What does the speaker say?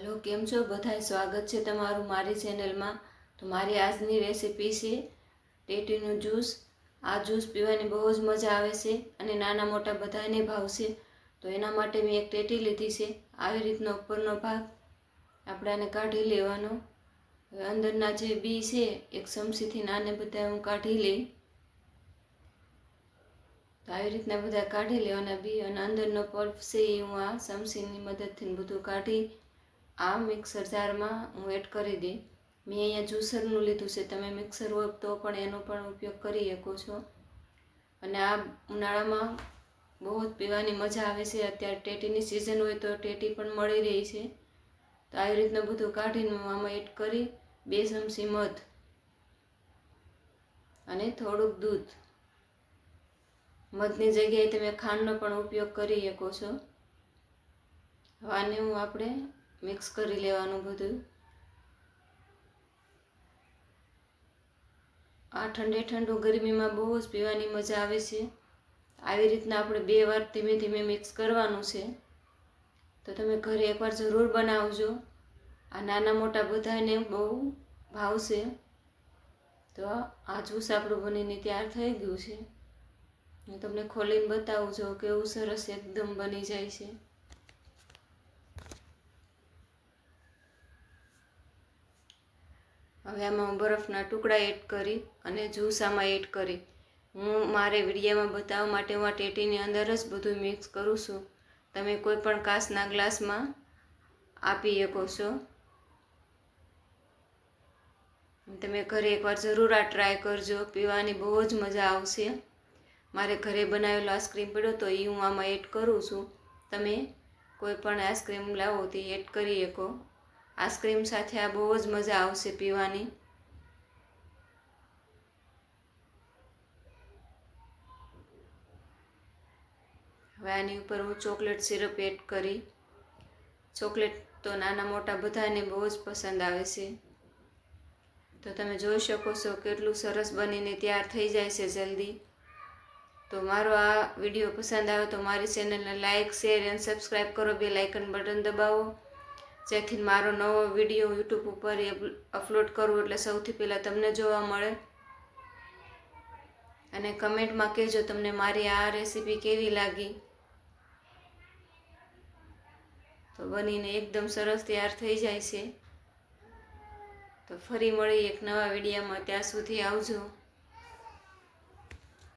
Hello केम छो बधाई स्वागत है तमारू मारी चेनल में। तो मारी आजनी रेसिपी है टेटीनु ज्यूस। आ ज्यूस पीवानी बहुत ज मजा आवे छे अने नाना मोटा बधाने भावशे। तो एना माटे मैं एक टेटी लीधी छे। आवी रीतना उपरनो भाग आपणे आने काढी लेवानो। अंदरना जे बी छे एक चमचीथी नाने बधा हूँ काढी लई। तो आ रीतना बधा काढी लेवाना बी अने अंदरनो पल्प छे ए हूँ आ चमचीनी मददथी बधुं काढी आ मिक्सर जार में हूँ एड करी दी। मैं अहींया ज्यूसरनुं लीधुं छे, तमे मिक्सर हो तो पण एनो पण उपयोग करी शको छो। अने आ उनाळामां बहुत पीवानी मजा आवे छे। अत्यारे टेटीनी सीजन होय तो टेटी पण मळी रही छे। तो आ रीतना बधुं काढीने हूँ आमां एड करी 2 चमची मध अने थोड़ुंक दूध। मधनी जग्याए तमे खांडनो पण उपयोग करी शको छो। हवे आने हूँ आपणे मिक्स करी लेवानुं बधुं। आ ठंडे ठंडू गरमी में बहुत पीवानी मजा आवे छे। आवी रीतना आपणे 2 वार धीमे धीमे मिक्स करवानुं छे। तो तमे घरे एक वार जरूर बनावजो। आ नाना मोटा बधाने बहु भावशे। तो आ ज्यूस आपणुं बनीने तैयार थई गयुं छे। हूँ तमने खोलीने बतावुं छुं केवुं सरस एकदम बनी जाय छे। हवे आमां बरफना टुकड़ा एड करी अने ज्यूस आमां एड करी हूँ मारे विडियो में बताववा माटे हूँ टेटीनी अंदर ज बधुं मिक्स करूँ छुं। तमे कोईपण काचना ग्लास में आपी शको छो। तमे घरे एक वार जरूर आ ट्राय करजो। पीवानी बहुत ज मजा आवशे। मारे घरे बनावेलो आइस्क्रीम पड्यो तो ई हूँ आमां एड करूँ छुं। तमे कोईपण आइस्क्रीम लावो तो एड करी शको। आइस्क्रीम साथे आ बहुत ज मजा आवशे पीवानी। हवे आनी उपर हूँ चॉकलेट सीरप एड करी। चॉकलेट तो नाना मोटा बधाने बहुत ज पसंद आवे छे। तो तमे जोई शको छो केटलुं सरस बनीने तैयार थई जाय छे जल्दी। तो मारो आ विडियो पसंद आवे तो मारी चेनल ने लाइक शेर एंड सब्सक्राइब करो। बेल आइकन बटन दबावो जेथी मारो नवो विडियो यूट्यूब पर अपलोड करूँ एटले सौथी पहेला तमने जोवा मळे। अने कमेंट में कहेजो तमने मारी आ रेसिपी केवी लागी। तो बनीने एकदम सरस तैयार थई जाय छे। तो फरी मळी एक नवा विडियो में, त्यां सुधी आवजो।